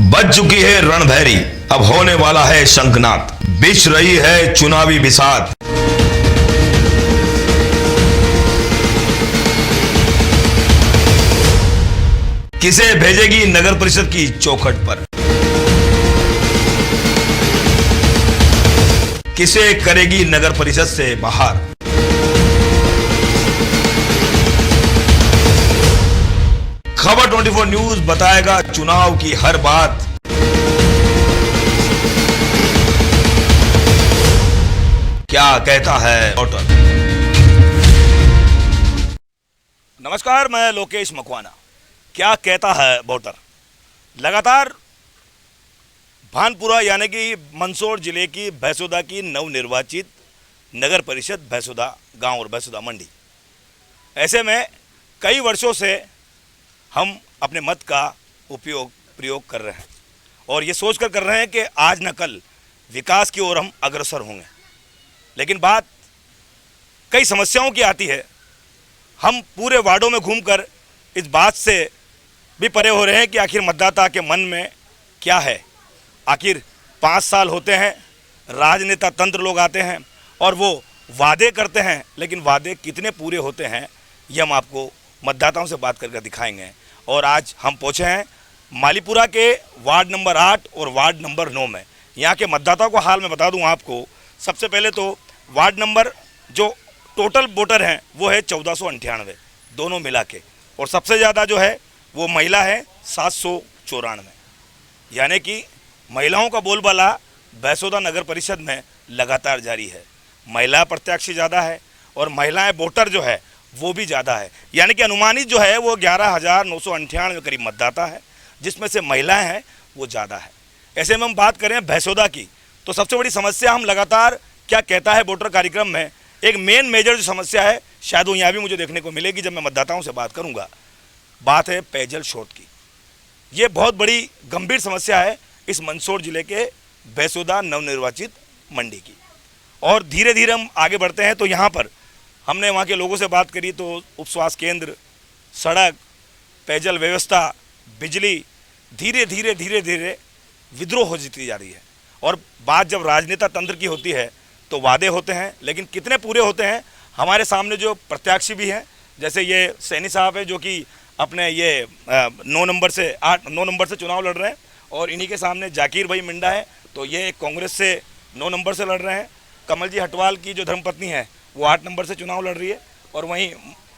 बज चुकी है रणभैरी, अब होने वाला है शंखनाद, बिछ रही है चुनावी बिसात। किसे भेजेगी नगर परिषद की चौखट पर, किसे करेगी नगर परिषद से बाहर। खबर 24 न्यूज बताएगा चुनाव की हर बात। क्या कहता है वोटर। नमस्कार, मैं लोकेश मकवाना। क्या कहता है वोटर। लगातार भानपुरा यानी कि मंदसौर जिले की भैंसोदा की नवनिर्वाचित नगर परिषद भैंसोदा गांव और भैंसोदा मंडी, ऐसे में कई वर्षों से हम अपने मत का प्रयोग कर रहे हैं और ये सोचकर कर रहे हैं कि आज न कल विकास की ओर हम अग्रसर होंगे। लेकिन बात कई समस्याओं की आती है। हम पूरे वार्डों में घूमकर इस बात से भी परे हो रहे हैं कि आखिर मतदाता के मन में क्या है। आखिर 5 साल होते हैं, राजनेता तंत्र लोग आते हैं और वो वादे करते हैं, लेकिन वादे कितने पूरे होते हैं ये हम आपको मतदाताओं से बात करके दिखाएंगे। और आज हम पहुँचे हैं मालीपुरा के वार्ड नंबर 8 और वार्ड नंबर 9 में। यहाँ के मतदाताओं को हाल में बता दूँ आपको। सबसे पहले तो वार्ड नंबर जो टोटल वोटर हैं वो है 1498 दोनों मिला के, और सबसे ज़्यादा जो है वो महिला है 794, यानी कि महिलाओं का बोलबाला भैंसोदा नगर परिषद में लगातार जारी है। महिला प्रत्याशी ज़्यादा है और महिलाएं वोटर जो है वो भी ज़्यादा है, यानी कि अनुमानित जो है वो 11,998 करीब मतदाता है, जिसमें से महिलाएं हैं वो ज़्यादा है। ऐसे में हम बात करें भैंसोदा की तो सबसे बड़ी समस्या हम लगातार क्या कहता है वोटर कार्यक्रम में एक मेजर जो समस्या है, शायद वो यहाँ भी मुझे देखने को मिलेगी जब मैं मतदाताओं से बात करूँगा। बात है पेयजल स्रोत की। ये बहुत बड़ी गंभीर समस्या है इस मंदसौर जिले के भैंसोदा नवनिर्वाचित मंडी की। और धीरे धीरे हम आगे बढ़ते हैं तो यहाँ पर हमने वहाँ के लोगों से बात करी तो उप स्वास्थ्य केंद्र, सड़क, पेयजल व्यवस्था, बिजली धीरे धीरे विद्रोह हो जाती जा रही है। और बात जब राजनेता तंत्र की होती है तो वादे होते हैं, लेकिन कितने पूरे होते हैं। हमारे सामने जो प्रत्याशी भी हैं, जैसे ये सैनी साहब है जो कि अपने ये 9 नंबर से चुनाव लड़ रहे हैं, और इन्हीं के सामने जाकिर भाई मिंडा है तो ये कांग्रेस से 9 नंबर से लड़ रहे हैं। कमल जी हटवाल की जो धर्मपत्नी है वो 8 नंबर से चुनाव लड़ रही है, और वहीं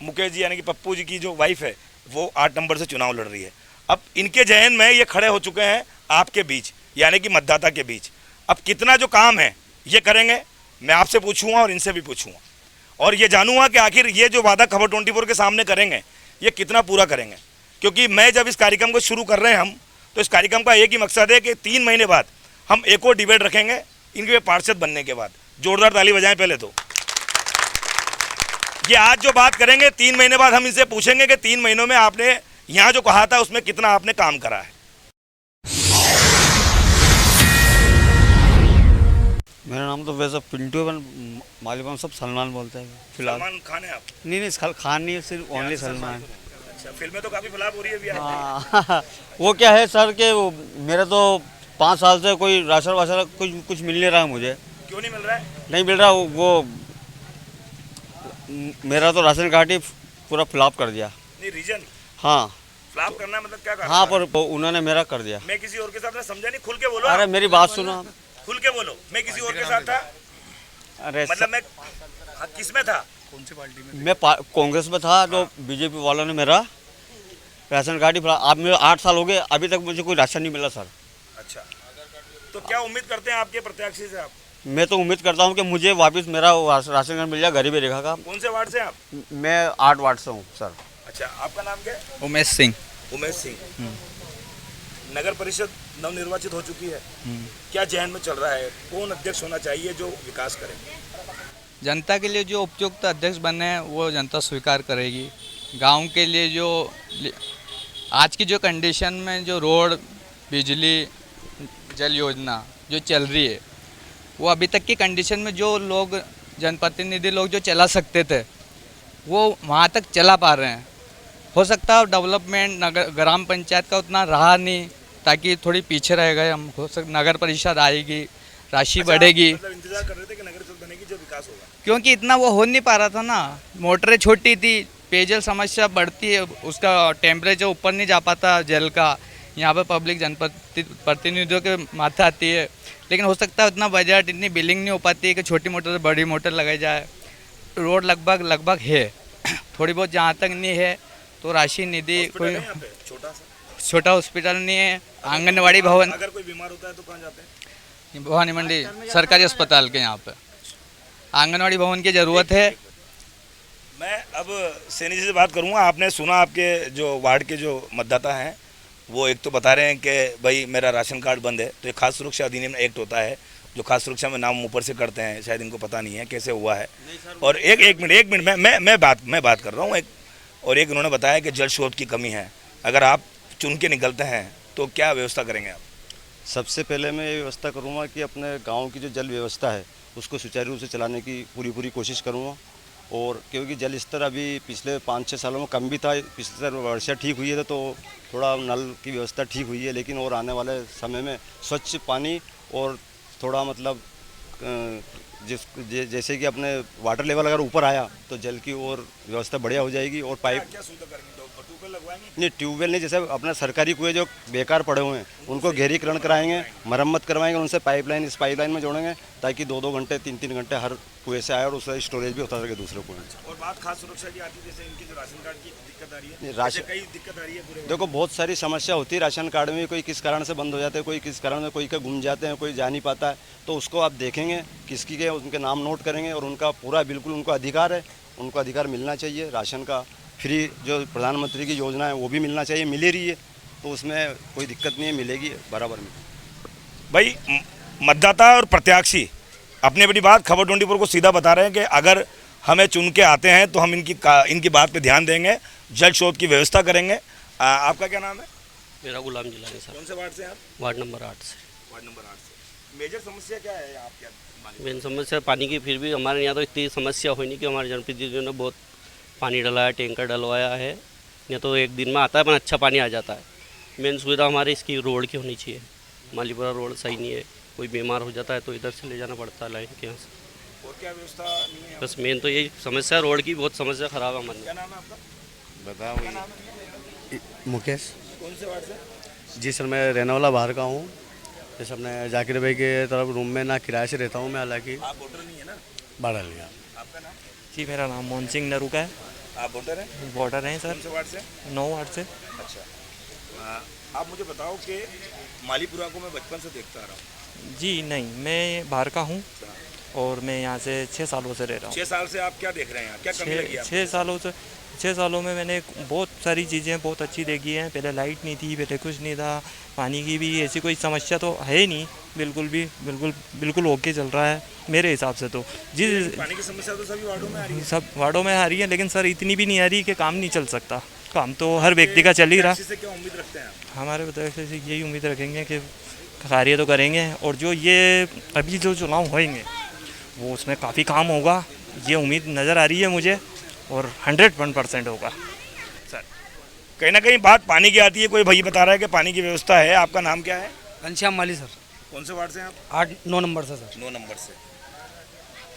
मुकेश जी यानी कि पप्पू जी की जो वाइफ है वो 8 नंबर से चुनाव लड़ रही है। अब इनके जहन में ये खड़े हो चुके हैं आपके बीच, यानी कि मतदाता के बीच। अब कितना जो काम है ये करेंगे, मैं आपसे पूछूंगा और इनसे भी पूछूंगा, और ये जानूंगा कि आखिर ये जो वादा खबर 24 के सामने करेंगे ये कितना पूरा करेंगे। क्योंकि मैं जब इस कार्यक्रम को शुरू कर रहे हैं हम, तो इस कार्यक्रम का एक ही मकसद है कि 3 महीने बाद हम एक और डिबेट रखेंगे इनके पार्षद बनने के बाद। जोरदार ताली बजाएं पहले तो। ये आज जो बात करेंगे 3 महीने बाद हम इनसे पूछेंगे कि 3 महीनों में आपने यहाँ जो कहा था उसमें कितना आपने काम करा है। मेरा नाम तो वैसे पिंटू है, मालिक सब सलमान बोलते हैं फिलहाल। सलमान खान है आप? नहीं खान नहीं, सिर्फ ओनली सलमान। अच्छा, फिल्में तो काफ़ी फ्लॉप हो रही है अभी। हाँ वो क्या है सर कि मेरा तो 5 साल से कोई राशन वाशन कुछ मिल नहीं रहा है मुझे। क्यों नहीं मिल रहा है? नहीं मिल रहा। वो मेरा तो राशन कार्ड ही पूरा फ्लॉप कर दिया। नहीं, रीजन? हाँ, फ्लॉप करना मतलब क्या करना? हाँ, पर उन्होंने मेरा कर दिया। मैं किसी और के साथ समझा नहीं, खुल के बोलो। अरे मेरी बात सुनो, खुल के बोलो। मैं किसी और के साथ था? अरे मतलब मैं किस में था? कौन सी पार्टी में? मैं कांग्रेस में था। तो बीजेपी वालों ने मेरा राशन कार्ड ही आप मेरे 8 साल हो गए, अभी तक मुझे कोई राशन नहीं मिला सर। अच्छा, तो क्या उम्मीद करते हैं आपके प्रत्याशी से आप? मैं तो उम्मीद करता हूं कि मुझे वापस मेरा राशन कार्ड मिल जाए गरीबी रेखा का। कौन से वार्ड से आप? मैं 8 वार्ड से हूं सर। अच्छा, आपका नाम क्या है? उमेश सिंह। उमेश सिंह। नगर परिषद नवनिर्वाचित हो चुकी है, क्या जहन में चल रहा है? कौन अध्यक्ष होना चाहिए जो विकास करे? जनता के लिए जो उपयुक्त अध्यक्ष बने हैं वो जनता स्वीकार करेगी। गांव के लिए जो आज की जो कंडीशन में जो रोड, बिजली, जल योजना जो चल रही है, वो अभी तक की कंडीशन में जो लोग जनप्रतिनिधि लोग जो चला सकते थे वो वहाँ तक चला पा रहे हैं। हो सकता है डेवलपमेंट नगर ग्राम पंचायत का उतना रहा नहीं, ताकि थोड़ी पीछे रह गए हम। हो सक नगर परिषद आएगी, राशि बढ़ेगी, मतलब इंतजार कर रहे थे कि नगर परिषद बनेगी जो विकास होगा। क्योंकि इतना वो हो नहीं पा रहा था ना। मोटरें छोटी थी, पेयजल समस्या बढ़ती है, उसका टेम्परेचर ऊपर नहीं जा पाता जल का। यहाँ पर पब्लिक जनप्रतिनिधियों के माथे आती है, लेकिन हो सकता है उतना बजट, इतनी बिलिंग नहीं हो पाती है कि छोटी मोटर से बड़ी मोटर लगाई जाए। रोड लगभग है, थोड़ी बहुत जहाँ तक नहीं है तो राशि निधि हॉस्पिटल कोई है यहाँ पे छोटा सा, छोटा हॉस्पिटल नहीं है, आंगनवाड़ी भवन अगर कोई बीमार होता है तो कहाँ जाते हैं? भवानी मंडी सरकारी अस्पताल के यहाँ पे आंगनवाड़ी भवन की ज़रूरत है। मैं अब सैनी जी से बात करूंगा। आपने सुना आपके जो वार्ड के जो मतदाता हैं वो एक तो बता रहे हैं कि भाई मेरा राशन कार्ड बंद है, तो एक खास सुरक्षा अधिनियम एक्ट होता है जो खास सुरक्षा में नाम ऊपर से करते हैं, शायद इनको पता नहीं है कैसे हुआ है। और एक मिनट मैं बात कर रहा हूँ। और एक उन्होंने बताया कि जल स्रोत की कमी है, अगर आप चुन के निकलते हैं तो क्या व्यवस्था करेंगे आप? सबसे पहले मैं ये व्यवस्था करूँगा कि अपने गांव की जो जल व्यवस्था है उसको सुचारू रूप से चलाने की पूरी कोशिश करूँगा। और क्योंकि जल स्तर अभी पिछले 5-6 सालों में कम भी था, पिछले वर्षा ठीक हुई है तो थोड़ा नल की व्यवस्था ठीक हुई है, लेकिन और आने वाले समय में स्वच्छ पानी और थोड़ा मतलब जैसे कि अपने वाटर लेवल अगर ऊपर आया तो जल की और व्यवस्था बढ़िया हो जाएगी। और पाइप क्या सुविधा करेंगे? ट्यूबवेल लगवाएंगे? नहीं, ट्यूबवेल नहीं, जैसे अपना सरकारी कुएं जो बेकार पड़े हुए हैं उनको गहरीकरण कराएंगे, मरम्मत करवाएंगे, उनसे पाइपलाइन इस पाइपलाइन में जोड़ेंगे ताकि 2-2 घंटे 3-3 घंटे हर कुएं से आए और उसका स्टोरेज भी होता रहे दूसरे कुएं से। और बात खास सुरक्षा की आती है, जैसे इनके जो राशन कार्ड की दिक्कत आ रही है, राशन कई दिक्कत आ रही है पूरे। देखो बहुत सारी समस्या होती है राशन कार्ड में, कोई किस कारण से बंद हो जाते हैं, कोई किस कारण में कोई का गुम जाते हैं, कोई जा नहीं पाता है, तो उसको आप देखेंगे किसकी के उनके नाम नोट करेंगे और उनका पूरा बिल्कुल उनको अधिकार है, उनको अधिकार मिलना चाहिए। राशन का फ्री जो प्रधानमंत्री की योजना है वो भी मिलना चाहिए, मिल ही रही है, तो उसमें कोई दिक्कत नहीं है, मिलेगी बराबर में। भाई मतदाता और प्रत्याशी अपनी अपनी बात खबर 24 को सीधा बता रहे हैं कि अगर हमें चुन के आते हैं तो हम इनकी बात पे ध्यान देंगे, जल स्रोत की व्यवस्था करेंगे। आपका क्या नाम है? मेरा गुलाम जिलानी सर। कौन से वार्ड से हैं आप? वार्ड नंबर 8 से। वार्ड नंबर 8 से। मेजर समस्या क्या है आपके? मेन समस्या पानी की, फिर भी हमारे यहाँ तो इतनी समस्या हुई नहीं कि हमारे जनप्रतिनिधियों ने बहुत पानी डलाया, टैंकर डलवाया है, या तो एक दिन में आता है पर अच्छा पानी आ जाता है। मेन सुविधा हमारे इसकी रोड की होनी चाहिए। मालीपुरा रोड सही नहीं है, कोई बीमार हो जाता है तो इधर से ले जाना पड़ता है लाइन के यहाँ से। और क्या व्यवस्था नहीं है? बस मेन तो यही समस्या, रोड की बहुत समस्या खराब है हमारे। क्या नाम है आपका? बताओ। मुकेश। कौन से वार्ड से? जी सर, मैं रहने वाला बाहर का हूँ। जैसे अपने जाकिर भाई के तरफ रूम में ना किराए से रहता हूँ मैं, हालांकि आप वोटर नहीं है ना? बाढ़ लिया। आपका नाम? जी मेरा नाम मोहन सिंह नरू का है। आप वोटर हैं? वोटर हैं सर। कौन से वार्ड से? 9 वार्ड से। अच्छा, आप मुझे बताओ कि मालीपुरा को मैं बचपन से देखता आ रहा हूँ। जी नहीं, मैं बाहर का हूँ और मैं यहाँ से 6 सालों से रह रहा हूँ। 6 साल से आप क्या देख रहे हैं यहाँ? क्या कमी लगी आपको? 6 सालों में मैंने बहुत सारी चीज़ें बहुत अच्छी देखी हैं। पहले लाइट नहीं थी, पहले कुछ नहीं था, पानी की भी ऐसी कोई समस्या तो है नहीं, बिल्कुल ओके चल रहा है मेरे हिसाब से तो। जी पानी की समस्या तो सभी वार्डों में आ रही है। सब वार्डों में आ रही है, लेकिन सर इतनी भी नहीं आ रही कि काम नहीं चल सकता। काम तो हर व्यक्ति का चल ही रहा। से क्या उम्मीद रखते हैं आप? हमारे तरफ से यही उम्मीद रखेंगे कि कार्य तो करेंगे, और जो ये अभी जो चुनाव होंगे वो उसमें काफ़ी काम होगा, ये उम्मीद नज़र आ रही है मुझे, और 101% होगा सर। कहीं ना कहीं बात पानी की आती है, कोई भाई बता रहा है कि पानी की व्यवस्था है। आपका नाम क्या है? घनश्याम माली सर। कौन से वार्ड से हैं आप? 8-9 नंबर से सर। 9 नंबर से।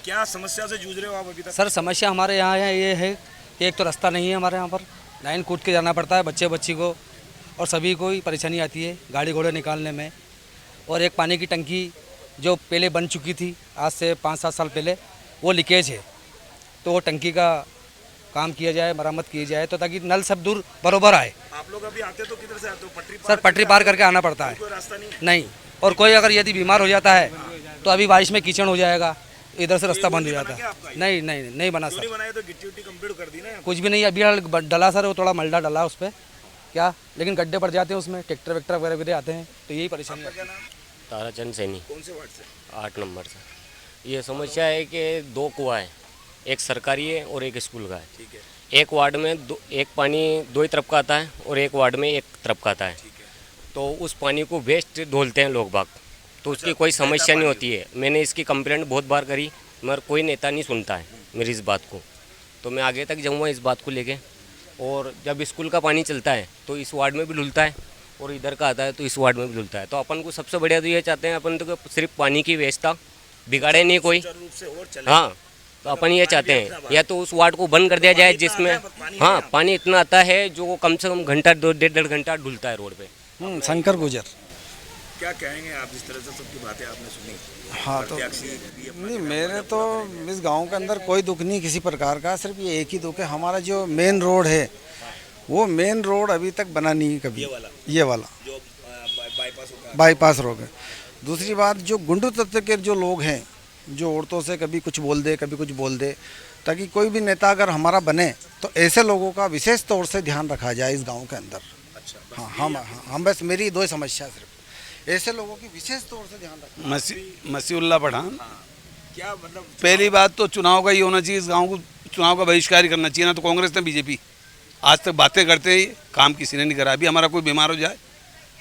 क्या समस्या से जूझ रहे हो आप अभी तक? सर समस्या हमारे यहाँ ये है कि एक तो रास्ता नहीं है हमारे यहाँ पर, लाइन कूद के जाना पड़ता है बच्ची को, और सभी को ही परेशानी आती है गाड़ी घोड़े निकालने में। और एक पानी की टंकी जो पहले बन चुकी थी आज से 5-7 साल पहले, वो लीकेज है, तो वो टंकी का काम किया जाए, मरम्मत की जाए, तो ताकि नल सब दूर बरोबर आए। आप लोग अभी आते तो किधर से आते हो? पटरी सर पटरी पार करके आना पड़ता है। कोई रास्ता नहीं? नहीं, और कोई अगर यदि बीमार हो जाता है तो अभी बारिश में कीचड़ हो जाएगा, इधर से रास्ता बंद हो जाता है। नहीं बना क्यों सर, नहीं बनाए? तो गिट्टी उट्टी कंप्लीट कर दी ना। कुछ भी नहीं अभी डला सर, वो थोड़ा मलडा डला उस पर क्या, लेकिन गड्ढे पड़ जाते हैं उसमें, ट्रैक्टर वैक्टर वगैरह आते हैं, तो यही परेशानी है। क्या नाम? ताराचंद सैनी, कौन से वार्ड से? 8 नंबर से। ये समस्या है कि 2 कुआं है, एक सरकारी है और एक स्कूल का है। ठीक है, एक वार्ड में एक पानी 2 ही तरफ का आता है और एक वार्ड में एक तरफ का आता है। ठीक है। तो उस पानी को वेस्ट धोलते हैं लोग बाग, तो उसकी कोई समस्या नहीं होती है। मैंने इसकी कंप्लेंट बहुत बार करी, मगर कोई नेता नहीं सुनता है मेरी इस बात को, तो मैं आगे तक जाऊँगा इस बात को लेके। और जब स्कूल का पानी चलता है तो इस वार्ड में भी धुलता है और इधर का आता है तो इस वार्ड में भी धुलता है। तो अपन को सबसे बढ़िया तो ये चाहते हैं अपन तो कि सिर्फ पानी की व्यवस्था बिगाड़े नहीं कोई। रूप से और चले। हाँ, तो अपन ये चाहते हैं या तो उस वार्ड को बंद कर दिया जाए जिसमें, हाँ, पानी इतना आता है जो कम से कम घंटा 2-1.5 घंटा धुलता है रोड पे। शंकर गुजर। क्या कहेंगे आप, जिस तरह से सबकी बातें आपने सुनी? हाँ, तो प्रत्याशी भी अपना नहीं, कहना मेरे तो इस गांव के अंदर कोई दुख नहीं किसी प्रकार का, सिर्फ ये एक ही दुख है, हमारा जो मेन रोड है वो मेन रोड अभी तक बना नहीं कभी। ये वाला जो बाईपास होता है। बाईपास रोड है। दूसरी बात, जो गुंडू तत्व के जो लोग हैं, जो औरतों से कभी कुछ बोल दे कभी कुछ बोल दे, ताकि कोई भी नेता अगर हमारा बने तो ऐसे लोगों का विशेष तौर से ध्यान रखा जाए इस गांव के अंदर। अच्छा, हाँ, हम बस मेरी दो समस्या सिर्फ ऐसे लोगों की विशेष तौर से ध्यान रखना। मसीउल्लाह पठान। क्या मतलब पहली बात तो चुनाव का ये होना चाहिए, इस गांव को चुनाव का बहिष्कार ही करना चाहिए, ना तो कांग्रेस ना बीजेपी। आज तक बातें करते ही काम किसी ने नहीं करा। अभी हमारा कोई बीमार हो जाए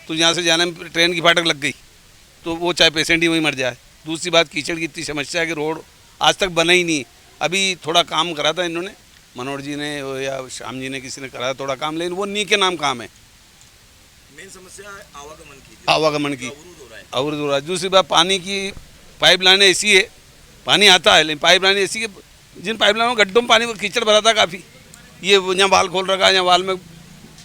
तो यहाँ से जाने में ट्रेन की फाटक लग गई तो वो चाहे पेशेंट ही वहीं मर जाए। दूसरी बात, कीचड़ की इतनी समस्या है कि रोड आज तक बना ही नहीं। अभी थोड़ा काम करा था इन्होंने, मनोहर जी ने या श्याम जी ने, किसी ने करा थोड़ा काम, लेकिन वो नी के नाम काम है। मेन समस्या है आवागमन की अवरुद्ध हो रहा है। अवरुद्ध हो रहा है। दूसरी बात, पानी की पाइप लाइनें ऐसी है, पानी आता है लेकिन पाइप लाइनें ऐसी है, जिन पाइप लाइनों में गड्ढों में पानी कीचड़ भरा था काफ़ी। ये यहाँ वाल खोल रखा है, यहाँ वाल में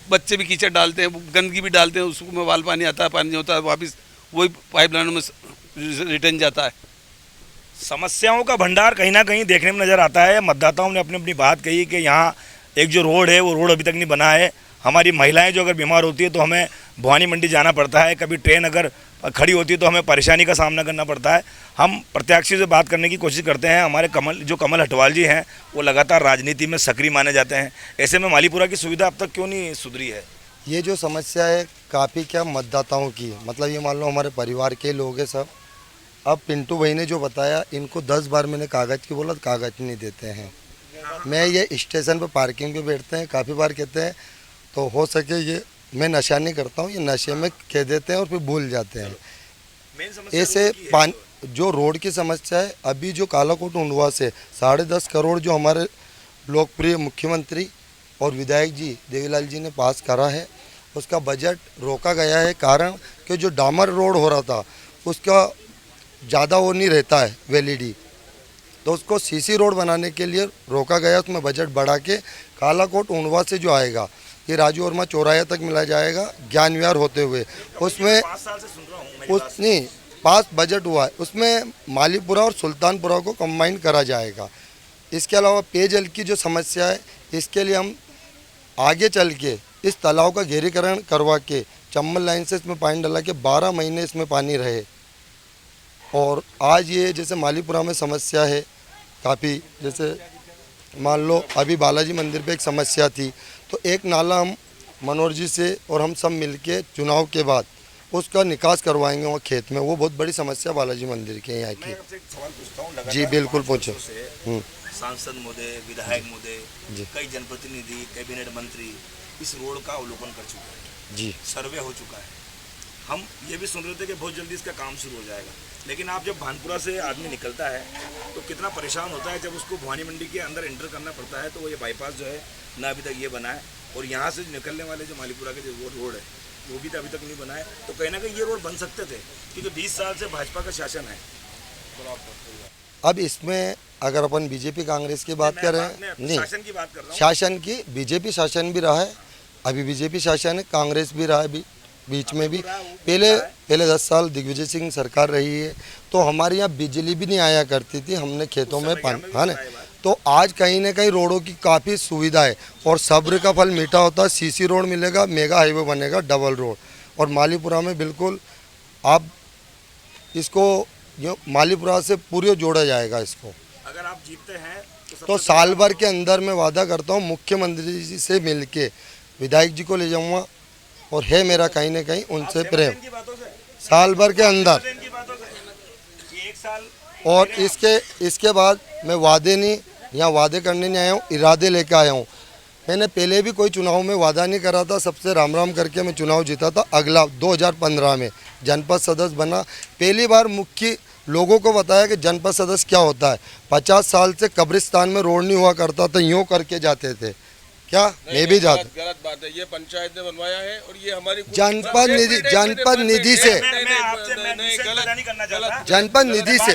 बच्चे भी कीचड़ डालते हैं, गंदगी भी डालते हैं, उसमें वाल पानी आता है, पानी नहीं होता है, वापस वही पाइप लाइनों में रिटर्न जाता है। समस्याओं का भंडार कहीं ना कहीं देखने में नज़र आता है। मतदाताओं ने अपनी अपनी बात कही कि यहाँ एक जो रोड है वो रोड अभी तक नहीं बना है। हमारी महिलाएं जो अगर बीमार होती है तो हमें भवानी मंडी जाना पड़ता है, कभी ट्रेन अगर खड़ी होती है तो हमें परेशानी का सामना करना पड़ता है। हम प्रत्याशी से बात करने की कोशिश करते हैं। हमारे कमल हटवाल जी हैं वो लगातार राजनीति में सक्रिय माने जाते हैं। ऐसे में मालीपुरा की सुविधा अब तक क्यों नहीं सुधरी है? ये जो समस्या है काफ़ी क्या मतदाताओं की, मतलब ये मान लो हमारे परिवार के लोग हैं सब। अब पिंटू भाई ने जो बताया, इनको 10 बार मैंने कागज़ की बोला तो कागज़ नहीं देते हैं। मैं ये स्टेशन पर पार्किंग पे बैठते हैं, काफ़ी बार कहते हैं तो हो सके ये मैं नशा नहीं करता हूँ, ये नशे में कह देते हैं और फिर भूल जाते हैं। ऐसे जो रोड की समस्या है, अभी जो कालाकोट उंडवा से 10.5 करोड़ जो हमारे लोकप्रिय मुख्यमंत्री और विधायक जी देवीलाल जी ने पास करा है, उसका बजट रोका गया है। कारण कि जो डामर रोड हो रहा था उसका ज़्यादा वो नहीं रहता है वैलिडी, तो उसको सीसी रोड बनाने के लिए रोका गया। उसमें बजट बढ़ा के कालाकोट उंडवा से जो आएगा ये राजू वर्मा चौराहे तक मिला जाएगा ज्ञान विहार होते हुए। उसमें 5 साल से सुन रहा हूँ मैं। नहीं, पास बजट हुआ है, उसमें मालीपुरा और सुल्तानपुरा को कंबाइन करा जाएगा। इसके अलावा पेयजल की जो समस्या है, इसके लिए हम आगे चल के इस तालाब का घेरीकरण करवा के चम्बल लाइन से इसमें पानी डाला के 12 महीने इसमें पानी रहे। और आज ये जैसे मालीपुरा में समस्या है काफ़ी, जैसे मान लो अभी बालाजी मंदिर पे एक समस्या थी, तो एक नाला हम मनोहर जी से और हम सब मिलके चुनाव के बाद उसका निकास करवाएंगे वहाँ खेत में। वो बहुत बड़ी समस्या बालाजी मंदिर के यहाँ की। जी बिल्कुल पूछो। सांसद महोदय, विधायक महोदय, कई जनप्रतिनिधि, कैबिनेट मंत्री इस रोड का अवलोकन कर चुके हैं। जी, सर्वे हो चुका है। हम ये भी सुन रहे थे कि बहुत जल्दी इसका काम शुरू हो जाएगा, लेकिन आप जब भानपुरा से आदमी निकलता है तो कितना परेशान होता है जब उसको भवानी मंडी के अंदर एंटर करना पड़ता है। तो वो ये बाईपास जो है ना अभी तक ये बना है, और यहाँ से निकलने वाले जो मालीपुरा के जो रोड है वो भी तो अभी तक नहीं बना है। तो कहीं ना कहीं ये रोड बन सकते थे, क्योंकि 20 साल से भाजपा का शासन है। अब इसमें अगर अपन बीजेपी कांग्रेस की बात कर रहे हैं, नहीं, शासन की बात कर रहा हूँ। शासन की, बीजेपी शासन भी रहा है, अभी बीजेपी शासन है, कांग्रेस भी रहा है बीच में भी। पहले 10 साल दिग्विजय सिंह सरकार रही है तो हमारे यहाँ बिजली भी नहीं आया करती थी, हमने खेतों में पानी, हाँ ना। तो आज कहीं ना कहीं रोडों की काफ़ी सुविधा है और सब्र का फल मीठा होता है। सीसी रोड मिलेगा, मेगा हाईवे बनेगा, डबल रोड। और मालीपुरा में बिल्कुल आप इसको मालीपुरा से पूरे जोड़ा जाएगा इसको। अगर आप जीतते हैं तो साल भर के अंदर मैं वादा करता हूँ मुख्यमंत्री जी से मिलके विधायक जी को ले जाऊँगा, और है मेरा कहीं ना कहीं उनसे प्रेम। साल भर के अंदर, और इसके बाद मैं वादे नहीं, यहाँ वादे करने नहीं आया हूँ, इरादे लेके आया हूँ। मैंने पहले भी कोई चुनाव में वादा नहीं करा था, सबसे राम राम करके मैं चुनाव जीता था। अगला 2015 में जनपद सदस्य बना, पहली बार मुख्य लोगों को बताया कि जनपद सदस्य क्या होता है। 50 साल से कब्रिस्तान में रोड नहीं हुआ करता था, यूँ करके जाते थे। क्या मैं भी जाता गलत बात है, ये पंचायत ने बनवाया है और ये हमारी जनपद निधि से जनपद निधि से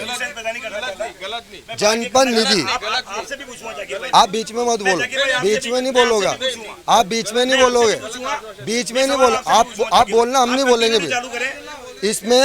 जनपद निधि आप बीच में मत बोलो, बीच में नहीं बोलोगा, आप बीच में नहीं बोलोगे, बीच में नहीं बोलो, आप बोलना, हम नहीं बोलेंगे भी। इसमें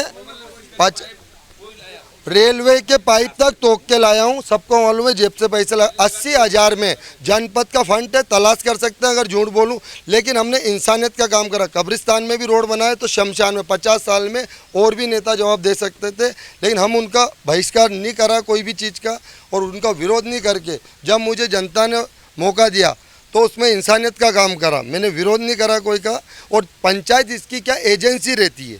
रेलवे के पाइप तक तोक के लाया हूँ, सबको मालूम है, जेब से पैसे लगा 80,000 में जनपद का फंड है, तलाश कर सकते हैं अगर झूठ बोलूँ, लेकिन हमने इंसानियत का काम करा। कब्रिस्तान में भी रोड बनाया तो शमशान में 50 साल में और भी नेता जवाब दे सकते थे, लेकिन हम उनका बहिष्कार नहीं करा कोई भी चीज़ का, और उनका विरोध नहीं करके जब मुझे जनता ने मौका दिया तो उसमें इंसानियत का काम करा, मैंने विरोध नहीं करा कोई का। और पंचायत इसकी क्या एजेंसी रहती है,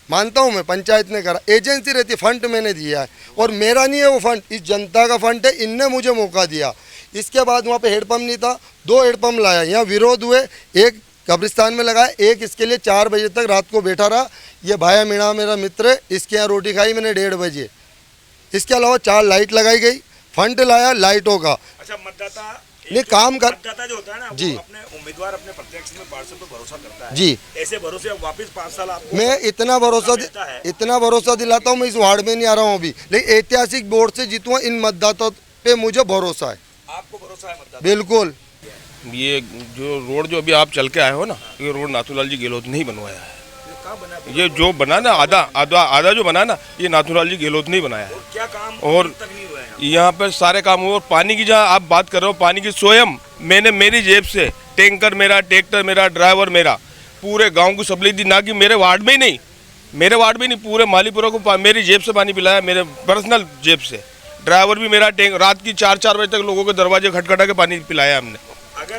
मानता हूँ मैं, पंचायत ने करा, एजेंसी रहती है, फंड मैंने दिया है और मेरा नहीं है वो फंड, इस जनता का फंड है, इनने मुझे मौका दिया। इसके बाद वहाँ पे हेडपम्प नहीं था, 2 हेडपम्प लाया, यहाँ विरोध हुए, एक कब्रिस्तान में लगाया, एक इसके लिए 4 बजे तक रात को बैठा रहा। ये भाया मीणा मेरा मित्र है, इसके यहाँ रोटी खाई मैंने 1:30 बजे। इसके अलावा 4 लाइट लगाई गई, फंड लाया लाइटों का। अच्छा, मतदाता नहीं काम कर, मतदाता जो होता है ना, जी, वो अपने उम्मीदवार, अपने प्रत्यक्ष में पार्षद पर भरोसा करता है। जी, ऐसे भरोसे वापस 5 साल आपको मैं इतना भरोसा दिलाता हूँ, मैं इस वार्ड में नहीं आ रहा हूँ अभी, लेकिन ऐतिहासिक वोट से जीतूंगा, इन मतदाताओं पे मुझे भरोसा है। आपको भरोसा है मतदाता? बिल्कुल। ये जो रोड जो अभी आप चल के आए हो ना, ये रोड नाथूलाल जी गहलोत ने ही बनवाया है। ये जो बना ना, आधा जो बना ना, ये नाथूलाल जी गहलोत ने ही बनाया है। क्या काम और यहाँ पर सारे काम हुए। और पानी की जहाँ आप बात कर रहे हो, पानी की स्वयं मैंने मेरी जेब से, टैंकर मेरा, ट्रैक्टर मेरा, ड्राइवर मेरा, पूरे गांव को सप्लाई दी, ना कि मेरे वार्ड में ही नहीं, मेरे वार्ड में नहीं, पूरे मालीपुरा को मेरी जेब से पानी पिलाया, मेरे पर्सनल जेब से। ड्राइवर भी मेरा, रात की 4-4 बजे तक लोगों के दरवाजे खटखटा के पानी पिलाया हमने।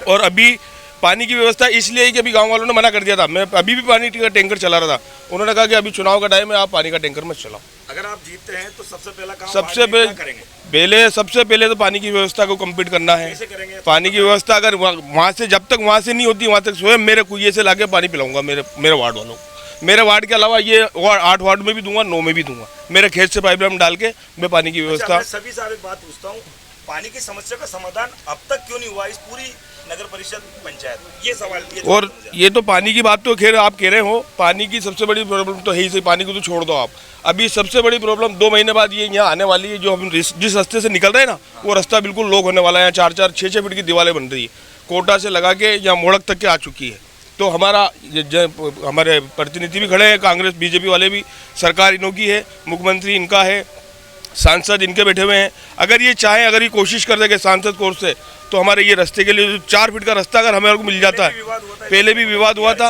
और अभी पानी की व्यवस्था इसलिए कि अभी गांव वालों ने मना कर दिया था, मैं अभी भी पानी का टैंकर चला रहा था, उन्होंने कहा कि अभी चुनाव का टाइम है, आप पानी का टैंकर मत चलाओ। अगर आप जीतते हैं तो सबसे पहला काम सबसे पहले तो पानी की व्यवस्था को कंप्लीट करना है। पानी की व्यवस्था अगर वहाँ से, जब तक वहाँ से नहीं होती, वहाँ तक स्वयं मेरे कुएं से लाके पानी पिलाऊंगा मेरे वार्ड वालों को। मेरे वार्ड के अलावा ये 8 वार्ड में भी दूंगा, 9 में भी दूंगा, मेरे खेत से पाइपलाइन डाल के मैं पानी की व्यवस्था। सभी से एक बात पूछता हूँ, पानी की समस्या का समाधान अब तक क्यों नहीं हुआ इस पूरी नगर परिषद पंचायत? ये सवाल। और ये तो पानी की बात तो खैर आप कह रहे हो, पानी की सबसे बड़ी प्रॉब्लम तो है ही, पानी को तो छोड़ दो आप। अभी सबसे बड़ी प्रॉब्लम 2 महीने बाद ये यहाँ आने वाली है, जो हम जिस रास्ते से निकल रहे हैं ना, वो रास्ता बिल्कुल लॉक होने वाला है। 4-4, 6-6 फीट की दीवारें बन रही है, कोटा से लगा के यहाँ मोड़क तक के आ चुकी है। तो हमारे प्रतिनिधि भी खड़े हैं, कांग्रेस बीजेपी वाले भी, सरकार इनों की है, मुख्यमंत्री इनका है, सांसद इनके बैठे हुए हैं। अगर ये चाहें, अगर ये कोशिश कर देंगे सांसद कोर्स से, तो हमारे ये रास्ते के लिए 4 फीट का रास्ता अगर हमें मिल जाता है। पहले भी विवाद हुआ था,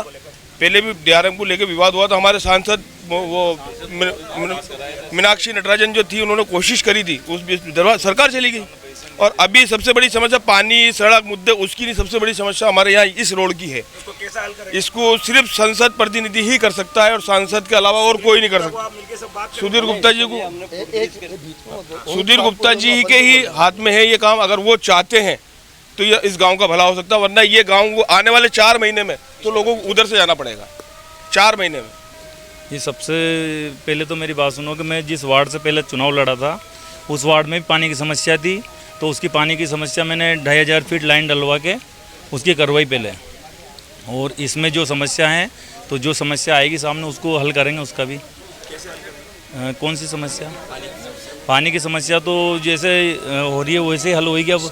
पहले भी डीआरएम को लेकर विवाद हुआ था। हमारे सांसद वो मीनाक्षी नटराजन जो थी, उन्होंने कोशिश करी थी, उस सरकार चली गई। और अभी सबसे बड़ी समस्या पानी, सड़क मुद्दे, उसकी नहीं, सबसे बड़ी समस्या हमारे यहाँ इस रोड की है। इसको सिर्फ संसद प्रतिनिधि ही कर सकता है और सांसद के अलावा और कोई नहीं कर सकता। सुधीर गुप्ता जी को, सुधीर गुप्ता जी के ही हाथ में है ये काम। अगर वो चाहते हैं तो ये इस गांव का भला हो सकता है, वरना ये गांव आने वाले 4 महीने में तो लोगों को उधर से जाना पड़ेगा। 4 महीने में। ये सबसे पहले तो मेरी बात सुनो कि मैं जिस वार्ड से पहले चुनाव लड़ा था, उस वार्ड में भी पानी की समस्या थी, तो उसकी पानी की समस्या मैंने 2500 फीट लाइन डलवा के उसकी करवाई पहले। और इसमें जो समस्या है, तो जो समस्या आएगी सामने उसको हल करेंगे। उसका भी कौन सी समस्या? पानी की समस्या तो जैसे हो रही है वैसे ही हल होगी। अब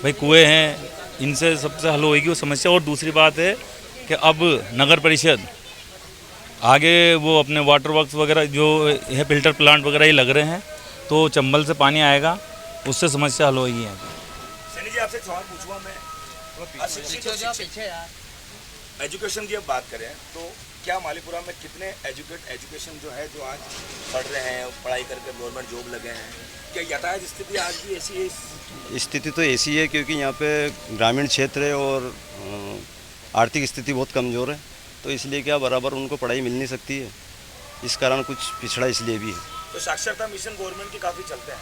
भाई कुएँ हैं, इनसे सबसे हल होगी वो समस्या। और दूसरी बात है कि अब नगर परिषद आगे वो अपने वाटर वर्क्स वगैरह जो है, फिल्टर प्लांट वगैरह ये लग रहे हैं, तो चंबल से पानी आएगा, उससे समस्या हल होगी। सैनी जी, आपसे एक सवाल पूछूंगा मैं, एजुकेशन की अब बात करें तो क्या मालीपुरा में कितने एजुकेशन जो है, जो आज पढ़ रहे हैं, पढ़ाई करके गवर्नमेंट जॉब लगे हैं, क्या यातायात स्थिति आज भी ऐसी है? स्थिति तो ऐसी है क्योंकि यहाँ पे ग्रामीण क्षेत्र है और आर्थिक स्थिति बहुत कमज़ोर है, तो इसलिए क्या बराबर उनको पढ़ाई मिल नहीं सकती है। इस कारण कुछ पिछड़ा इसलिए भी है। तो साक्षरता मिशन गवर्नमेंट के काफ़ी चलते हैं,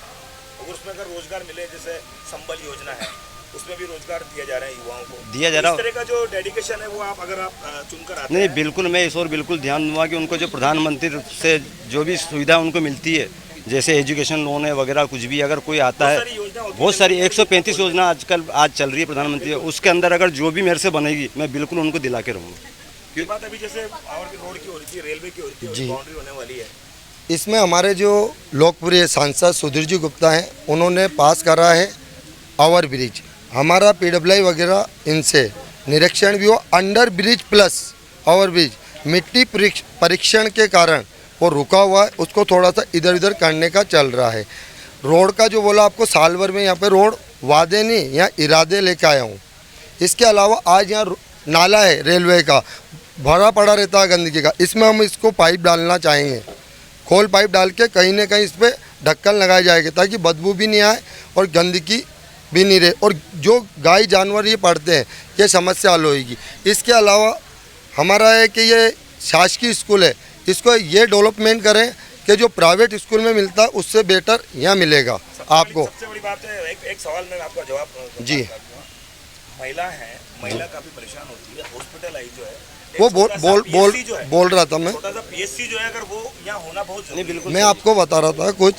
अगर उसमें अगर रोजगार मिले, जैसे संबल योजना है, उसमें भी रोजगार दिया जा रहा है युवाओं को, दिया जा रहा है। इस तरह का जो डेडिकेशन है वो आप अगर आप चुनकर आते नहीं, हैं? बिल्कुल मैं इस और बिल्कुल ध्यान दूंगा कि उनको जो प्रधानमंत्री से जो भी सुविधा उनको मिलती है, जैसे एजुकेशन लोन है वगैरह कुछ भी अगर कोई आता है, बहुत सारी 135 योजना आजकल आज चल रही है प्रधानमंत्री, उसके अंदर अगर जो भी मेरे से बनेगी मैं बिल्कुल उनको दिला के रहूँगा। बात अभी जैसे रोड की हो रही थी, रेलवे की हो रही थी, जी। बाउंड्री होने वाली है। इसमें हमारे जो लोकप्रिय सांसद सुधीर जी गुप्ता हैं, उन्होंने पास करा है ओवर ब्रिज। हमारा PWI वगैरह इनसे निरीक्षण भी हो, under bridge plus over bridge मिट्टी परीक्षण के कारण वो रुका हुआ है, उसको थोड़ा सा इधर उधर करने का चल रहा है। रोड का जो बोला आपको साल भर में यहाँ पे रोड वादे नहीं, यहाँ इरादे लेके आया हूँ। इसके अलावा आज यहाँ नाला है रेलवे का, भरा पड़ा रहता है गंदगी का, इसमें हम इसको पाइप डालना चाहेंगे, खोल पाइप डाल के कहीं ना कहीं इस पर ढक्कन लगाए जाएंगे ताकि बदबू भी नहीं आए और गंदगी भी नहीं रहे, और जो गाय जानवर ये पढ़ते हैं ये समस्या हल होगी। इसके अलावा हमारा है कि ये शासकीय स्कूल है, इसको ये डेवलपमेंट करें कि जो प्राइवेट स्कूल में मिलता है उससे बेटर यहाँ मिलेगा आपको। सबसे बड़ी बात है, एक सवाल में आपका जवाब जी। महिला है, महिला काफी परेशान होती है, हॉस्पिटलाइज जो है वो बोल रहा था मैं, छोटा सा PSC जो है अगर वो यहाँ होना बहुत जरूरी है। मैं आपको बता रहा था कुछ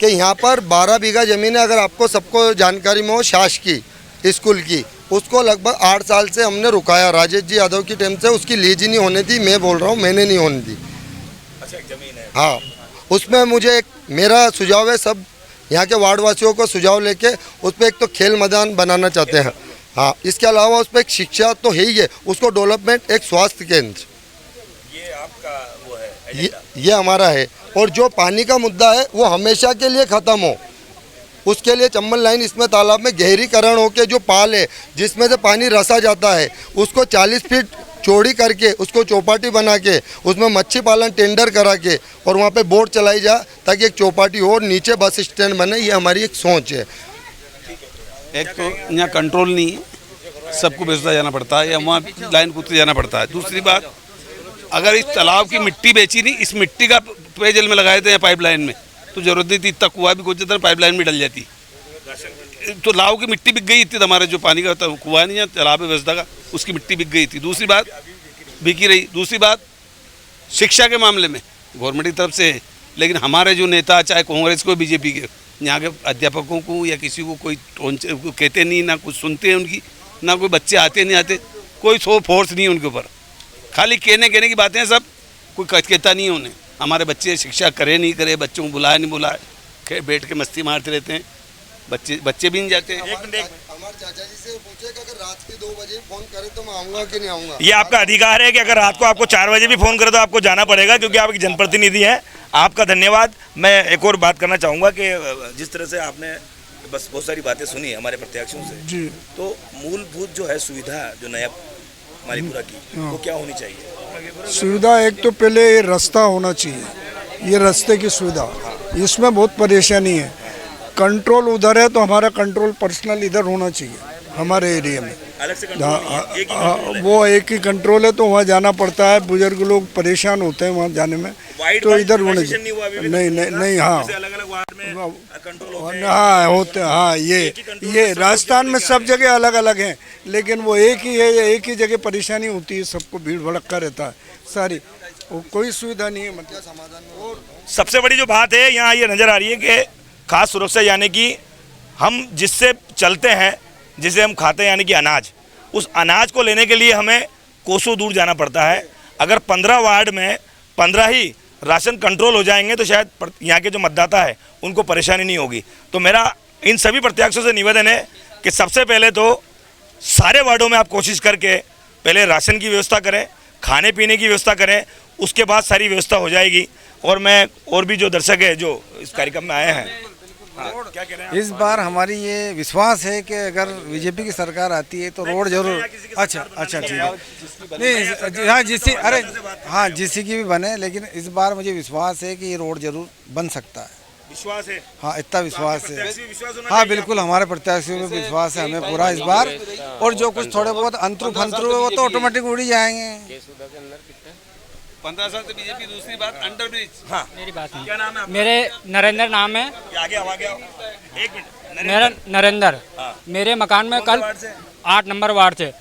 कि यहाँ पर 12 बीघा ज़मीन है, अगर आपको सबको जानकारी में हो शासकीय स्कूल की, उसको लगभग 8 साल से हमने रुकाया, राजेश जी यादव की टाइम से उसकी लीज ही नहीं होने दी, मैं बोल रहा हूँ मैंने नहीं होने दी। अच्छा, एक जमीन है। हाँ, उसमें मुझे एक मेरा सुझाव है, सब यहाँ के वार्ड वासियों को सुझाव लेके उस पर एक तो खेल मैदान बनाना चाहते हैं। हाँ, इसके अलावा उस पर एक शिक्षा तो है ही है, उसको डेवलपमेंट, एक स्वास्थ्य केंद्र, ये आपका वो है, ये हमारा है। और जो पानी का मुद्दा है वो हमेशा के लिए ख़त्म हो, उसके लिए चंबल लाइन इसमें तालाब में गहरीकरण हो के जो पाल है जिसमें से पानी रसा जाता है उसको 40 फीट चौड़ी करके उसको चौपाटी बना के उसमें मच्छी पालन टेंडर करा के और वहाँ पे बोट चलाई जाए ताकि एक चौपाटी हो और नीचे बस स्टैंड बने, ये हमारी एक सोच है। एक तो यहाँ कंट्रोल नहीं है, सबको बेचता जाना पड़ता है या वहाँ लाइन कूदते जाना पड़ता है। दूसरी बात, अगर इस तालाब की मिट्टी बेची नहीं, इस मिट्टी का पेयजल में लगाए थे पाइप लाइन में तो जरूरत नहीं थी, इतना कुआं भी खोद देता पाइप लाइन में डल जाती, तो लाव की मिट्टी बिक गई थी, हमारे जो पानी का कुआं नहीं है तालाब है व्यवस्था का, उसकी मिट्टी बिक गई थी। दूसरी बात बिकी रही। दूसरी बात शिक्षा के मामले में गवर्नमेंट की तरफ से है, लेकिन हमारे जो नेता चाहे कांग्रेस को BJP के यहाँ के अध्यापकों को या किसी को कोई कहते नहीं, ना कुछ सुनते हैं उनकी, ना कोई बच्चे आते नहीं आते, कोई फोर्स नहीं है उनके ऊपर, खाली कहने की बातें हैं, सब कोई कहता नहीं है उन्हें। हमारे बच्चे शिक्षा करे नहीं करे, बच्चों को बुलाए नहीं बुलाए, बैठ के मस्ती मारते रहते हैं, बच्चे भी नहीं जाते हैं। हमारे चाचा जी से पूछे कि अगर रात के 2 बजे फोन करे तो मैं आऊँगा कि नहीं आऊँगा। ये आपका अधिकार है कि अगर रात को आपको 4 बजे भी फ़ोन करे तो आपको जाना पड़ेगा, क्योंकि आप एक जनप्रतिनिधि हैं। आपका धन्यवाद। मैं एक और बात करना चाहूँगा कि जिस तरह से आपने बस बहुत सारी बातें सुनी हमारे प्रत्याशियों से जी, तो मूलभूत जो है सुविधा जो नया मालीपुरा की वो क्या होनी चाहिए? सुविधा एक तो पहले रास्ता होना चाहिए, ये रास्ते की सुविधा, इसमें बहुत परेशानी है। कंट्रोल उधर है तो हमारा कंट्रोल पर्सनल इधर होना चाहिए हमारे एरिया में। अलग से कंट्रोल वो एक ही कंट्रोल है तो वहाँ जाना पड़ता है, बुजुर्ग लोग परेशान होते हैं वहाँ जाने में, तो इधर होने चाहिए। नहीं हाँ, अलग-अलग वार्ड में कंट्रोल होते हैं। हाँ होते हैं, हाँ ये राजस्थान में सब जगह अलग अलग हैं, लेकिन वो एक ही है, एक ही जगह परेशानी होती है, सबको भीड़ भड़का रहता है सारी, वो कोई सुविधा नहीं है मतलब समाधान में। और सबसे बड़ी जो बात है यहाँ ये नज़र आ रही है कि खास सुरक्षा, यानी कि हम जिससे चलते हैं, जिसे हम खाते हैं, यानी कि अनाज, उस अनाज को लेने के लिए हमें कोसों दूर जाना पड़ता है। अगर 15 वार्ड में 15 ही राशन कंट्रोल हो जाएंगे तो शायद यहाँ के जो मतदाता है उनको परेशानी नहीं होगी। तो मेरा इन सभी प्रत्याशियों से निवेदन है कि सबसे पहले तो सारे वार्डों में आप कोशिश करके पहले राशन की व्यवस्था करें, खाने पीने की व्यवस्था करें, उसके बाद सारी व्यवस्था हो जाएगी। और मैं और भी जो दर्शक है जो इस कार्यक्रम में आए हैं, क्या कह रहे हैं? इस बार हमारी ये विश्वास है कि अगर बीजेपी की सरकार आती है तो रोड जरूर। अच्छा ठीक है, नहीं हाँ जिसकी, अरे हाँ जिसकी की भी बने, लेकिन इस बार मुझे विश्वास है कि ये रोड जरूर बन सकता है। विश्वास है? हाँ इतना विश्वास है। हाँ बिल्कुल, हमारे प्रत्याशियों में विश्वास है हमें पूरा इस बार। और जो कुछ थोड़े बहुत अंतरू फंतरू है वो तो ऑटोमेटिक उड़ ही जाएंगे। 15 साल से बीजेपी। दूसरी बात अंडर ब्रिज। हाँ मेरी बात नहीं, क्या नाम है? मेरे नरेंद्र नाम है। आगे एक मिनट। मेरा नरेंद्र। मेरे मकान में कल 8 नंबर वार्ड से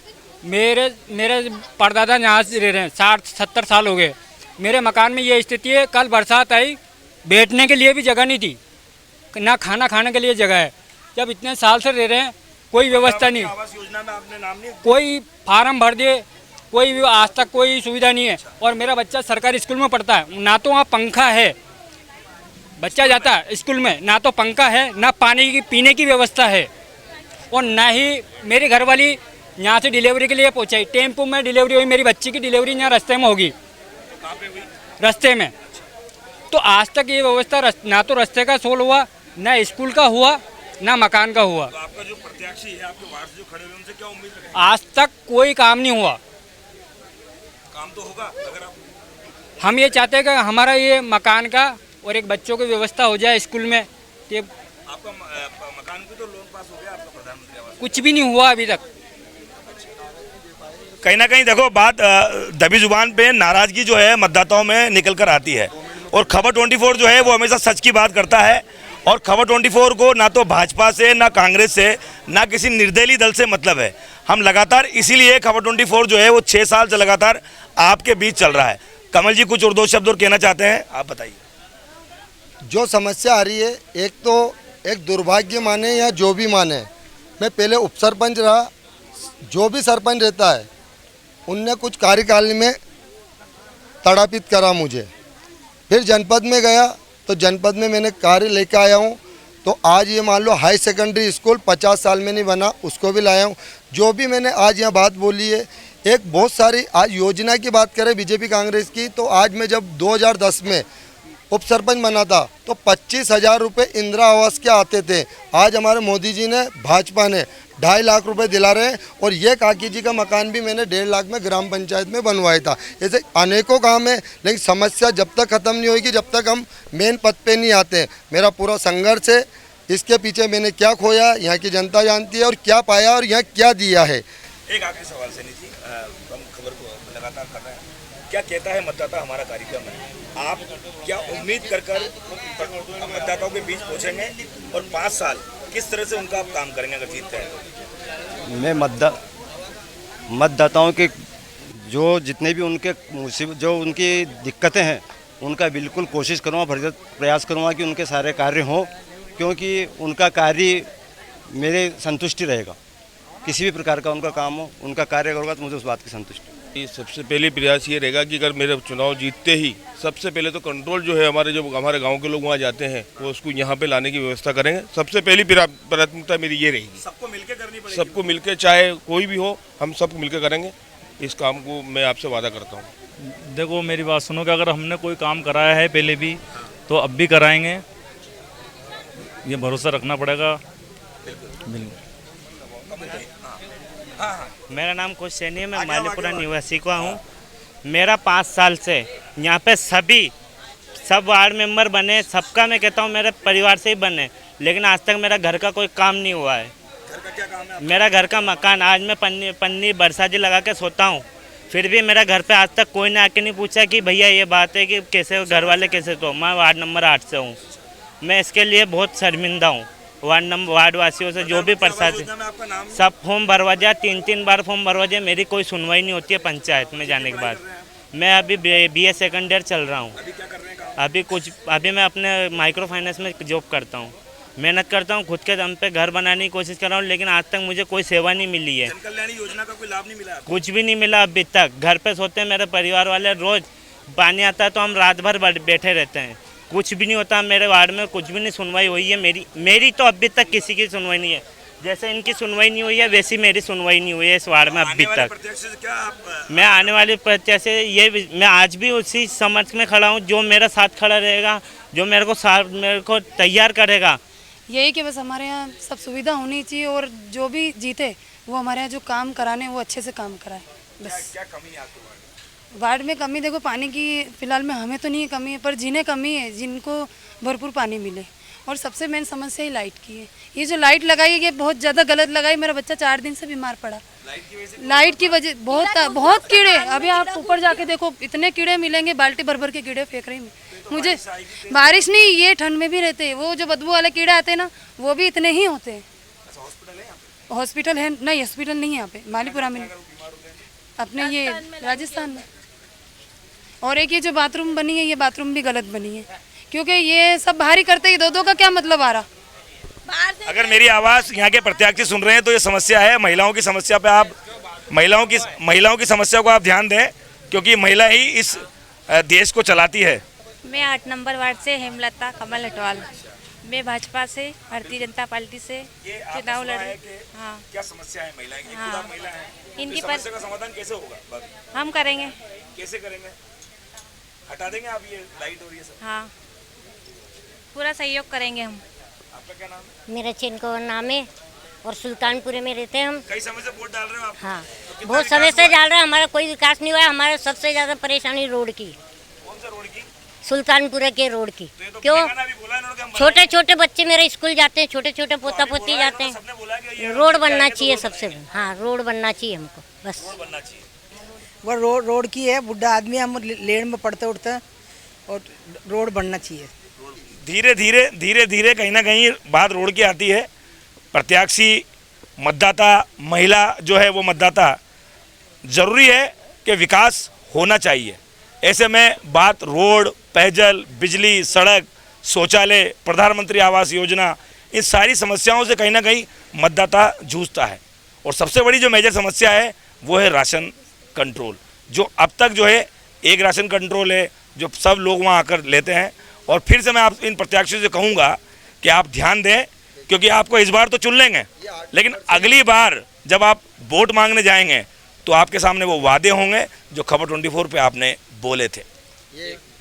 मेरे परदादा यहाँ से रह रहे हैं, 60-70 साल हो गए। मेरे मकान में ये स्थिति है, कल बरसात आई बैठने के लिए भी जगह नहीं थी, ना खाना खाने के लिए जगह है। जब इतने साल से रह रहे हैं कोई व्यवस्था नहीं, आवास योजना में आपने नाम नहीं? कोई फार्म भर दिए, कोई भी आज तक कोई सुविधा नहीं है। और मेरा बच्चा सरकारी स्कूल में पढ़ता है, ना तो वहाँ पंखा है, बच्चा जाता है स्कूल में, ना तो पंखा है, ना पानी की पीने की व्यवस्था है, और ना ही मेरी घरवाली यहाँ से डिलीवरी के लिए पहुँचाई। टेम्पो में डिलीवरी हुई, मेरी बच्ची की डिलीवरी यहाँ रास्ते में होगी, रास्ते में। तो आज तक ये व्यवस्था ना तो रास्ते का सोल हुआ, ना स्कूल का हुआ, ना मकान का हुआ। तो आपका जो प्रत्याशी है, आपके वार्ड से जो खड़े हुए, उनसे क्या उम्मीद रखें? आज तक कोई काम नहीं हुआ। काम तो होगा अगर आप... हम ये चाहते हैं कि हमारा ये मकान का और एक बच्चों की व्यवस्था हो जाए स्कूल में। कि आपका मकान की तो लोन पास हो गया, आपका प्रधानमंत्री आवास कुछ भी नहीं हुआ अभी तक। कहीं ना कहीं देखो, बात दबी जुबान पे नाराजगी जो है मतदाताओं में निकल कर आती है, और खबर 24 जो है वो हमेशा सच की बात करता है। और खबर 24 को ना तो भाजपा से, ना कांग्रेस से, ना किसी निर्दलीय दल से मतलब है। हम लगातार इसीलिए खबर 24 जो है वो 6 साल से लगातार आपके बीच चल रहा है। कमल जी कुछ और दो शब्द और कहना चाहते हैं, आप बताइए। जो समस्या आ रही है, एक तो एक दुर्भाग्य माने या जो भी माने, मैं पहले उप सरपंच रहा, जो भी सरपंच रहता है उनने कुछ कार्यकाल में तड़ापित करा मुझे। फिर जनपद में गया तो जनपद में मैंने कार्य लेकर आया हूँ। तो आज ये मान लो हाई सेकेंडरी स्कूल 50 साल में नहीं बना, उसको भी लाया हूँ। जो भी मैंने आज यहाँ बात बोली है, एक बहुत सारी आज योजना की बात करें बीजेपी कांग्रेस की, तो आज मैं जब 2010 में उप सरपंच बना था तो 25,000 रुपये इंदिरा आवास के आते थे। आज हमारे मोदी जी ने, भाजपा ने 2.5 लाख रुपए दिला रहे हैं, और ये काकी जी का मकान भी मैंने 1.5 लाख में ग्राम पंचायत में बनवाया था। ऐसे अनेकों काम है, लेकिन समस्या जब तक ख़त्म नहीं होगी, जब तक हम मेन पद पे नहीं आते हैं। मेरा पूरा संघर्ष है, इसके पीछे मैंने क्या खोया यहाँ की जनता जानती है, और क्या पाया और यहाँ क्या दिया है। एक आखिरी सवाल सैनी जी, हम खबर को लगातार कर रहे हैं, क्या कहता है मतदाता हमारा कार्यक्रम है? आप क्या उम्मीद कर मतदाताओं के बीच पहुँचेंगे, और 5 साल किस तरह से उनका आप काम करेंगे अगर जीतते हैं? मैं मतदाताओं के जो जितने भी उनके जो उनकी दिक्कतें हैं, उनका बिल्कुल कोशिश करूँगा, भरसक प्रयास करूँगा कि उनके सारे कार्य हों, क्योंकि उनका कार्य मेरे संतुष्टि रहेगा। किसी भी प्रकार का उनका काम हो, उनका कार्य होगा तो मुझे उस बात की संतुष्टि। सबसे पहले प्रयास ये रहेगा कि अगर मेरे चुनाव जीतते ही सबसे पहले तो कंट्रोल जो है हमारे गांव के लोग वहाँ जाते हैं, वो उसको यहाँ पे लाने की व्यवस्था करेंगे। सबसे पहली प्राथमिकता मेरी ये रहेगी। सबको मिलकर करनी पड़ेगी। सबको मिलकर, चाहे कोई भी हो, हम सबको मिलकर करेंगे इस काम को, मैं आपसे वादा करता हूँ। देखो मेरी बात सुनो कि अगर हमने कोई काम कराया है पहले भी तो अब भी कराएंगे, ये भरोसा रखना पड़ेगा। बिल्कुल। मेरा नाम खुश सैनी है, मैं मालीपुरा निवासी का हूँ। मेरा 5 साल से यहाँ पे सब वार्ड मेंबर बने, सबका मैं कहता हूँ मेरे परिवार से ही बने, लेकिन आज तक मेरा घर का कोई काम नहीं हुआ है। घर का क्या काम है? मेरा घर का मकान, आज मैं पन्नी बरसाती लगा के सोता हूँ, फिर भी मेरा घर पे आज तक कोई ने आके नहीं पूछा कि भैया ये बात है कि कैसे घर वाले कैसे। तो मैं वार्ड नंबर 8 से हूँ, मैं इसके लिए बहुत शर्मिंदा हूँ। वार्ड वासियों से जो भी प्रशासन, सब फॉर्म भरवा दिया, 3 बार फॉर्म भरवा दिया, मेरी कोई सुनवाई नहीं होती है पंचायत में जाने के बाद। मैं अभी BA सेकंड ईयर चल रहा हूँ। अभी मैं अपने माइक्रो फाइनेंस में जॉब करता हूँ, मेहनत करता हूँ, खुद के दम पे घर बनाने की कोशिश कर रहा हूँ, लेकिन आज तक मुझे कोई सेवा नहीं मिली है। जनकल्याण योजना का कोई लाभ नहीं मिला? कुछ भी नहीं मिला अभी तक। घर पे सोते हैं मेरे परिवार वाले, रोज पानी आता है तो हम रात भर बैठे रहते हैं, कुछ भी नहीं होता। मेरे वार्ड में कुछ भी नहीं सुनवाई हुई है मेरी तो अभी तक किसी की सुनवाई नहीं है। जैसे इनकी सुनवाई नहीं हुई है वैसी मेरी सुनवाई नहीं हुई है इस वार्ड में अभी तक। मैं आने वाले प्रत्याशी मैं आज भी उसी समझ में खड़ा हूँ, जो मेरा साथ खड़ा रहेगा, जो मेरे को तैयार करेगा। यही कि बस हमारे यहाँ सब सुविधा होनी चाहिए, और जो भी जीते वो हमारे यहाँ जो काम कराने वो अच्छे से काम कराए। बस क्या कमी है आपके वार्ड में? कमी देखो पानी की फ़िलहाल में हमें तो नहीं है कमी है, पर जिन्हें कमी है, जिनको भरपूर पानी मिले। और सबसे मेन समस्या ही लाइट की है। ये जो लाइट लगाई है ये बहुत ज़्यादा गलत लगाई। मेरा बच्चा 4 दिन से बीमार पड़ा लाइट की वजह। बहुत कीड़े, अभी आप ऊपर जाके देखो इतने कीड़े मिलेंगे, बाल्टी भर भर के कीड़े फेंक रही मुझे। बारिश नहीं, ये ठंड में भी रहते हैं। वो जो बदबू वाले कीड़े आते हैं ना, वो भी इतने ही होते हैं। हॉस्पिटल है? नहीं, हॉस्पिटल नहीं है यहाँ पे मालीपुरा में, अपने ये राजस्थान में। और एक ये जो बाथरूम बनी है, ये बाथरूम भी गलत बनी है, क्योंकि ये सब बाहर ही करते ही दो का क्या मतलब आ रहा। अगर मेरी आवाज़ यहाँ के प्रत्याशी सुन रहे हैं तो ये समस्या है, महिलाओं की समस्या पे आप महिलाओं की समस्या को आप ध्यान दें, क्योंकि महिला ही इस देश को चलाती है। मैं 8 नंबर वार्ड से हेमलता कमल हटवाल, मैं भाजपा से भारतीय जनता पार्टी से चुनाव लड़ रही। हाँ, क्या समस्या है महिलाएं की? हाँ, खुद आप महिला हैं, इनकी तो समस्या का समाधान कैसे होगा? हम करेंगे। कैसे करेंगे? हटा देंगे आप ये लाइट और ये सब? हाँ, पूरा सहयोग करेंगे हम। आपका क्या नाम है? मेरा चिनकोर नाम है और सुल्तानपुरे में रहते हैं हम। कई समय से वोट डाल रहे हो आप? हाँ, तो बहुत समय से डाल रहे हैं, हमारा कोई विकास नहीं हुआ है। हमारा सबसे ज़्यादा परेशानी रोड की। कौन सा रोड की? सुल्तानपुरे के रोड की। क्यों? छोटे छोटे बच्चे मेरे स्कूल जाते हैं, छोटे छोटे पोता पोती जाते हैं। रोड बनना चाहिए सबसे। हाँ, रोड बनना चाहिए हमको, बस वो रोड की है। बुढ़ा आदमी, हम लेन में पड़ते उठते हैं और रोड बनना चाहिए। धीरे धीरे कहीं ना कहीं बात रोड की आती है। प्रत्याशी मतदाता, महिला जो है वो मतदाता, ज़रूरी है कि विकास होना चाहिए। ऐसे में बात रोड, पेयजल, बिजली, सड़क, शौचालय, प्रधानमंत्री आवास योजना, इन सारी समस्याओं से कहीं ना कहीं मतदाता जूझता है। और सबसे बड़ी जो मेजर समस्या है वो है राशन कंट्रोल, जो अब तक जो है एक राशन कंट्रोल है जो सब लोग वहाँ आकर लेते हैं। और फिर से मैं आप इन प्रत्याशियों से कहूँगा कि आप ध्यान दें, क्योंकि आपको इस बार तो चुन लेंगे, लेकिन अगली बार जब आप वोट मांगने जाएंगे तो आपके सामने वो वादे होंगे जो खबर 24 पे आपने बोले थे।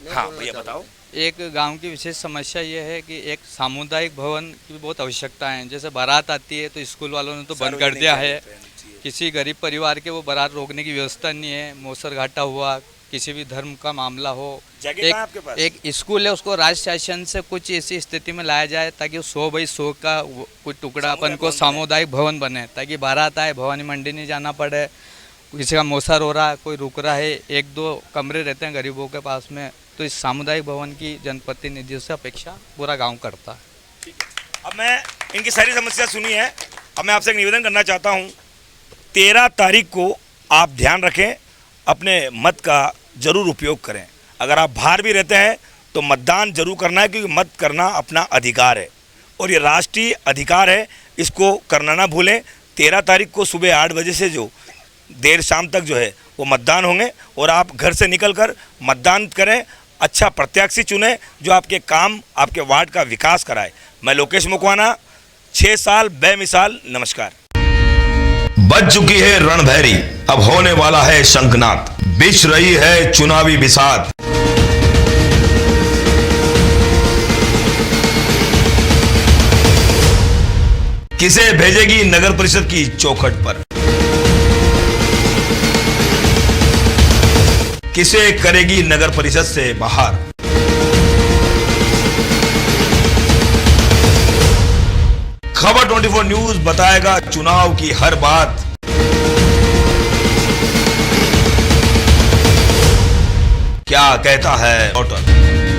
हाँ भैया बताओ। एक गांव की विशेष समस्या ये है कि एक सामुदायिक भवन की बहुत आवश्यकता है। जैसे बारात आती है तो स्कूल वालों ने तो बंद कर दिया है। किसी गरीब परिवार के वो बारात रोकने की व्यवस्था नहीं है। मौसर घाटा हुआ, किसी भी धर्म का मामला हो, एक स्कूल है उसको राज्य शासन से कुछ ऐसी स्थिति में लाया जाए ताकि 100/100 का कुछ टुकड़ा अपन को सामुदायिक भवन बने, ताकि बारात आए, भवानी मंडी नहीं जाना पड़े। किसी का मौसर हो रहा है, कोई रुक रहा है, 1-2 कमरे रहते हैं गरीबों के पास में, तो इस सामुदायिक भवन की जनप्रतिनिधियों से अपेक्षा पूरा गाँव करता है। अब मैं इनकी सारी समस्या सुनी है। अब मैं आपसे एक निवेदन करना चाहता हूँ, 13 तारीख को आप ध्यान रखें, अपने मत का ज़रूर उपयोग करें। अगर आप बाहर भी रहते हैं तो मतदान जरूर करना है, क्योंकि मत करना अपना अधिकार है और ये राष्ट्रीय अधिकार है, इसको करना ना भूलें। 13 तारीख को सुबह 8 बजे से जो देर शाम तक जो है वो मतदान होंगे और आप घर से निकलकर मतदान करें, अच्छा प्रत्याशी चुनें जो आपके काम, आपके वार्ड का विकास कराए। मैं लोकेश मुकवाना, 6 साल बेमिसाल। नमस्कार। बज चुकी है रणभैरी, अब होने वाला है शंखनाद, बिछ रही है चुनावी बिसात। किसे भेजेगी नगर परिषद की चौखट पर, किसे करेगी नगर परिषद से बाहर। खबर 24 न्यूज बताएगा चुनाव की हर बात। क्या कहता है वोटर।